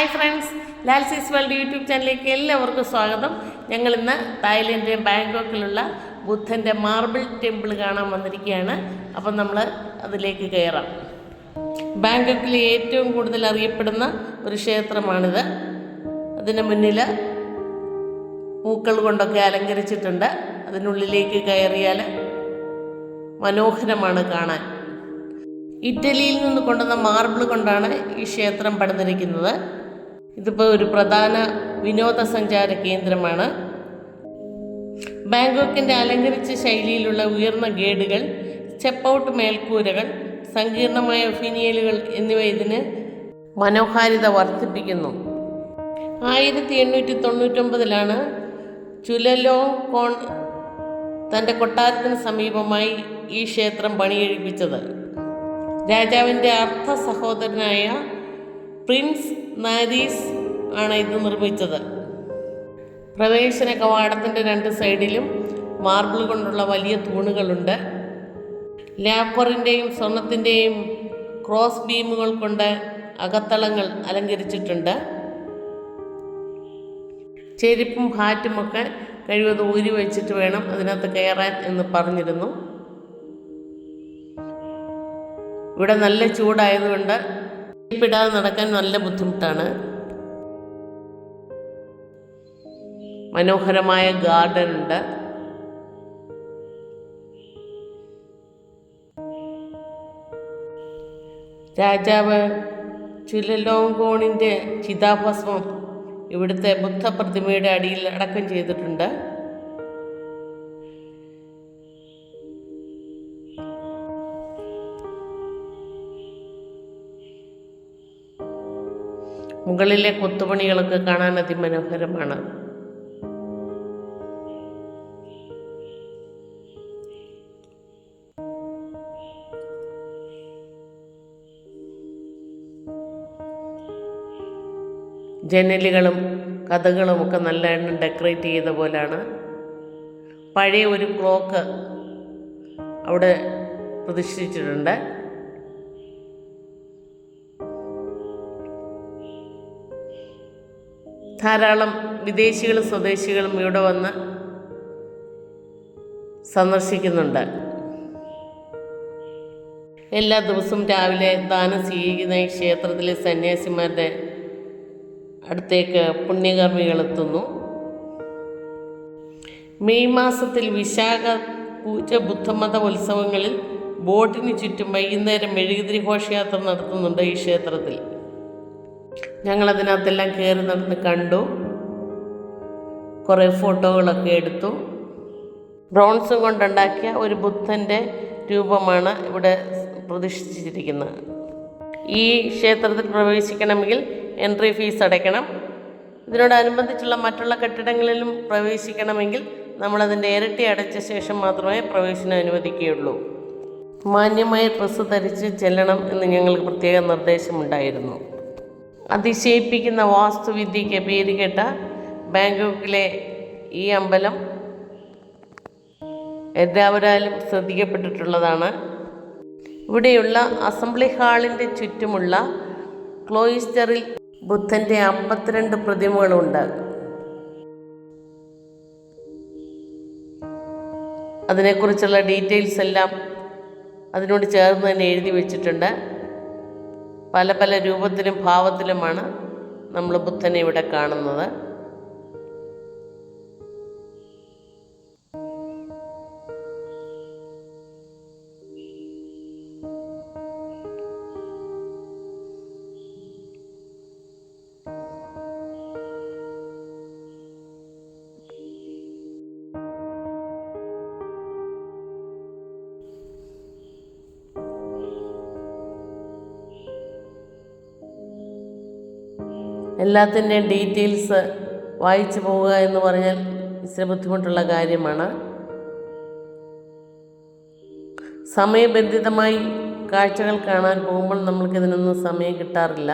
Hi friends, ലാൽസീസ് world YouTube ചാനലിലേക്ക് എല്ലാവർക്കും സ്വാഗതം. ഞങ്ങളിന്ന് തായ്ലൻഡ് ബാങ്കോക്കിലുള്ള ബുദ്ധൻ്റെ മാർബിൾ ടെമ്പിൾ കാണാൻ വന്നിരിക്കുകയാണ്. അപ്പം നമ്മൾ അതിലേക്ക് കയറാം. ബാങ്കോക്കിൽ ഏറ്റവും കൂടുതൽ അറിയപ്പെടുന്ന ഒരു ക്ഷേത്രമാണിത്. അതിന് മുന്നിൽ പൂക്കൾ കൊണ്ടൊക്കെ അലങ്കരിച്ചിട്ടുണ്ട്. അതിനുള്ളിലേക്ക് കയറിയാൽ മനോഹരമാണ് കാണാൻ. ഇറ്റലിയിൽ നിന്ന് കൊണ്ടുവന്ന മാർബിൾ കൊണ്ടാണ് ഈ ക്ഷേത്രം പണിതിരിക്കുന്നത്. ഇതിപ്പോൾ ഒരു പ്രധാന വിനോദസഞ്ചാര കേന്ദ്രമാണ്. ബാങ്കോക്കിൻ്റെ അലങ്കരിച്ച ശൈലിയിലുള്ള ഉയർന്ന ഗേഡുകൾ, സ്റ്റെപ്പ് ഔട്ട് മേൽക്കൂരകൾ, സങ്കീർണമായ ഫിനിയലുകൾ എന്നിവ ഇതിന് മനോഹാരിത വർദ്ധിപ്പിക്കുന്നു. 1899 ചുലലോങ്കോൺ തൻ്റെ കൊട്ടാരത്തിന് സമീപമായി ഈ ക്ഷേത്രം പണിയെഴുപ്പിച്ചത്. രാജാവിൻ്റെ അർദ്ധ സഹോദരനായ പ്രിൻസ് നാരീസ് ആണ് ഇത് നിർമ്മിച്ചത്. പ്രവേശന കവാടത്തിൻ്റെ 2 സൈഡിലും മാർബിൾ കൊണ്ടുള്ള വലിയ തൂണുകളുണ്ട്. ലാക്കറിൻ്റെയും സ്വർണത്തിൻ്റെയും ക്രോസ് ബീമുകൾ കൊണ്ട് അകത്തളങ്ങൾ അലങ്കരിച്ചിട്ടുണ്ട്. ചെരുപ്പും ഹാറ്റുമൊക്കെ കഴിവതും ഊരി വെച്ചിട്ട് വേണം അതിനകത്ത് കയറാൻ എന്ന് പറഞ്ഞിരുന്നു. ഇവിടെ നല്ല ചൂടായതുകൊണ്ട് ചെരുപ്പിടാതെ നടക്കാൻ നല്ല ബുദ്ധിമുട്ടാണ്. മനോഹരമായ ഗാർഡൻ ഉണ്ട്. രാജാവ് ചുലലോങ്കോണിൻ്റെ ചിതാഭസ്മം ഇവിടുത്തെ ബുദ്ധപ്രതിമയുടെ അടിയിൽ അടക്കം ചെയ്തിട്ടുണ്ട്. മുകളിലെ കൊത്തുപണികളൊക്കെ കാണാൻ അതിമനോഹരമാണ്. ജനലുകളും കഥകളും ഒക്കെ നല്ല എണ്ണം ഡെക്കറേറ്റ് ചെയ്ത പോലാണ്. പഴയ ഒരു ക്ലോക്ക് അവിടെ പ്രതിഷ്ഠിച്ചിട്ടുണ്ട്. ധാരാളം വിദേശികളും സ്വദേശികളും ഇവിടെ വന്ന് സന്ദർശിക്കുന്നുണ്ട്. എല്ലാ ദിവസവും രാവിലെ ദാനം സ്വീകരിക്കുന്ന ഈ ക്ഷേത്രത്തിലെ സന്യാസിമാരുടെ അടുത്തേക്ക് പുണ്യകർമ്മികൾ എത്തുന്നു. മെയ് മാസത്തിൽ വിശാഖ പൂജ ബുദ്ധമത ഉത്സവങ്ങളിൽ ബോട്ടിന് ചുറ്റും വൈകുന്നേരം മെഴുകുതിരി ഘോഷയാത്ര നടത്തുന്നുണ്ട് ഈ ക്ഷേത്രത്തിൽ. ഞങ്ങളതിനകത്തെല്ലാം കയറി നടന്ന് കണ്ടു. കുറേ ഫോട്ടോകളൊക്കെ എടുത്തു. ബ്രോൺസും കൊണ്ടുണ്ടാക്കിയ ഒരു ബുദ്ധൻ്റെ രൂപമാണ് ഇവിടെ പ്രതിഷ്ഠിച്ചിരിക്കുന്നത്. ഈ ക്ഷേത്രത്തിൽ പ്രവേശിക്കണമെങ്കിൽ എൻട്രി ഫീസ് അടയ്ക്കണം. ഇതിനോടനുബന്ധിച്ചുള്ള മറ്റുള്ള കെട്ടിടങ്ങളിലും പ്രവേശിക്കണമെങ്കിൽ നമ്മളതിൻ്റെ ഇരട്ടി അടച്ച ശേഷം മാത്രമേ പ്രവേശനം അനുവദിക്കുകയുള്ളൂ. മാന്യമായ ഡ്രസ്സ് ധരിച്ച് ചെല്ലണം എന്ന് ഞങ്ങൾക്ക് പ്രത്യേക നിർദ്ദേശമുണ്ടായിരുന്നു. അതിശയിപ്പിക്കുന്ന വാസ്തുവിദ്യയ്ക്ക് പേരുകേട്ട ബാങ്കോക്കിലെ ഈ അമ്പലം എല്ലാവരാലും ശ്രദ്ധിക്കപ്പെട്ടിട്ടുള്ളതാണ്. ഇവിടെയുള്ള അസംബ്ലി ഹാളിൻ്റെ ചുറ്റുമുള്ള ക്ലോയിസ്റ്ററിൽ ബുദ്ധൻ്റെ 52 പ്രതിമകളുണ്ട്. അതിനെക്കുറിച്ചുള്ള ഡീറ്റെയിൽസ് എല്ലാം അതിനോട് ചേർന്ന് തന്നെ എഴുതി വച്ചിട്ടുണ്ട്. പല പല രൂപത്തിലും ഭാവത്തിലുമാണ് നമ്മൾ ബുദ്ധനെ ഇവിടെ കാണുന്നത്. എല്ലാത്തിൻ്റെയും ഡീറ്റെയിൽസ് വായിച്ചു പോവുക എന്ന് പറഞ്ഞാൽ ഇച്ചിരി ബുദ്ധിമുട്ടുള്ള കാര്യമാണ്. സമയബന്ധിതമായി കാഴ്ചകൾ കാണാൻ പോകുമ്പോൾ നമ്മൾക്കിതിനൊന്നും സമയം കിട്ടാറില്ല.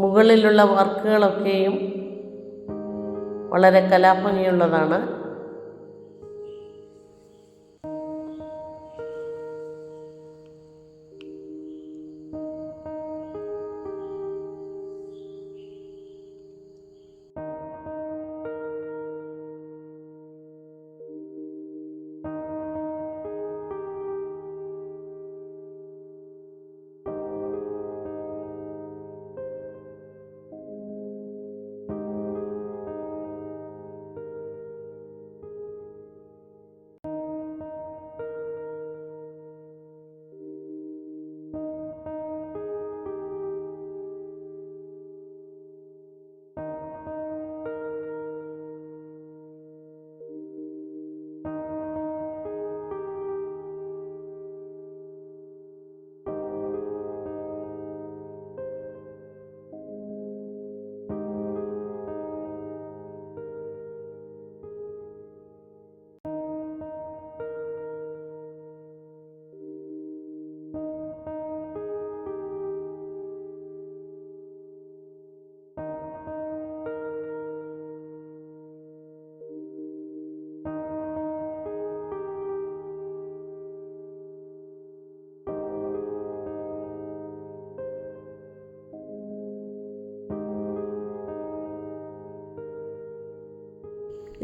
മുകളിലുള്ള വർക്കുകളൊക്കെയും വളരെ കലാഭംഗിയുള്ളതാണ്.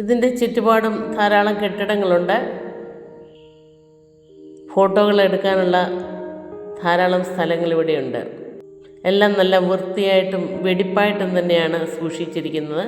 ഇതിൻ്റെ ചുറ്റുപാടും ധാരാളം കെട്ടിടങ്ങളുണ്ട്. ഫോട്ടോകൾ എടുക്കാനുള്ള ധാരാളം സ്ഥലങ്ങൾ ഇവിടെയുണ്ട്. എല്ലാം നല്ല വൃത്തിയായിട്ടും വെടിപ്പായിട്ടും തന്നെയാണ് സൂക്ഷിച്ചിരിക്കുന്നത്.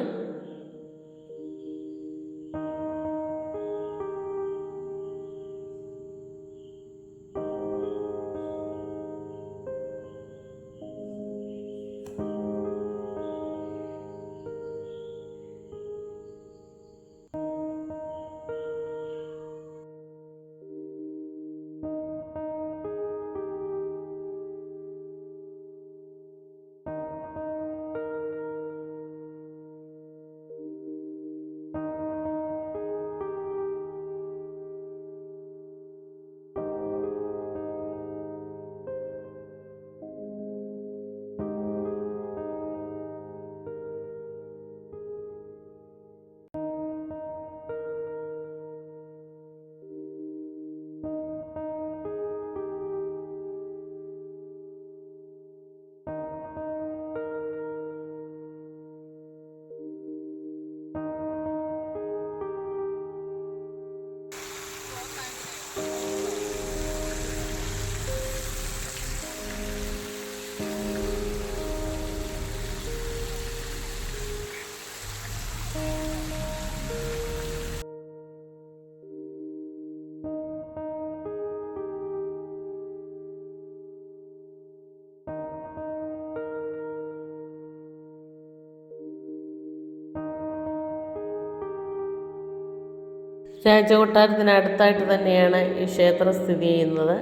രാജകൊട്ടാരത്തിനടുത്തായിട്ട് തന്നെയാണ് ഈ ക്ഷേത്രം സ്ഥിതി ചെയ്യുന്നത്.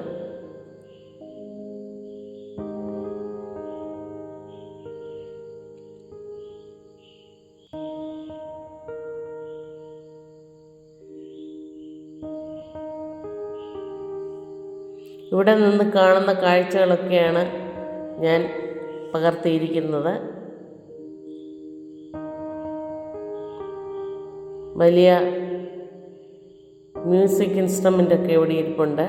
ഇവിടെ നിന്ന് കാണുന്ന കാഴ്ചകളൊക്കെയാണ് ഞാൻ പകർത്തിയിരിക്കുന്നത്. വലിയ മ്യൂസിക് ഇൻസ്ട്രുമെൻ്റൊക്കെ ഇവിടെ ഇരിപ്പുണ്ട്.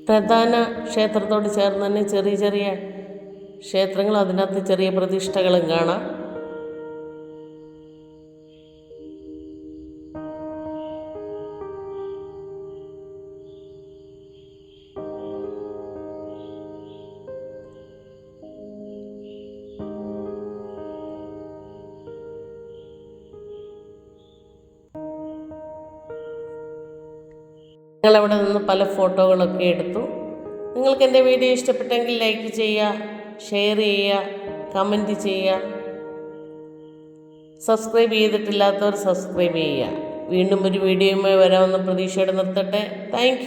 പ്രധാന ക്ഷേത്രത്തോട് ചേർന്ന് തന്നെ ചെറിയ ചെറിയ ക്ഷേത്രങ്ങൾ, അതിനകത്ത് ചെറിയ പ്രതിഷ്ഠകളും കാണാം. ഞങ്ങളവിടെ നിന്ന് പല ഫോട്ടോകളൊക്കെ എടുത്തു. നിങ്ങൾക്ക് എൻ്റെ വീഡിയോ ഇഷ്ടപ്പെട്ടെങ്കിൽ ലൈക്ക് ചെയ്യുക, ഷെയർ ചെയ്യുക, കമൻറ്റ് ചെയ്യുക. സബ്സ്ക്രൈബ് ചെയ്തിട്ടില്ലാത്തവർ സബ്സ്ക്രൈബ് ചെയ്യുക. വീണ്ടും ഒരു വീഡിയോയുമായി വരാമെന്ന പ്രതീക്ഷയോടെ നിർത്തട്ടെ. താങ്ക്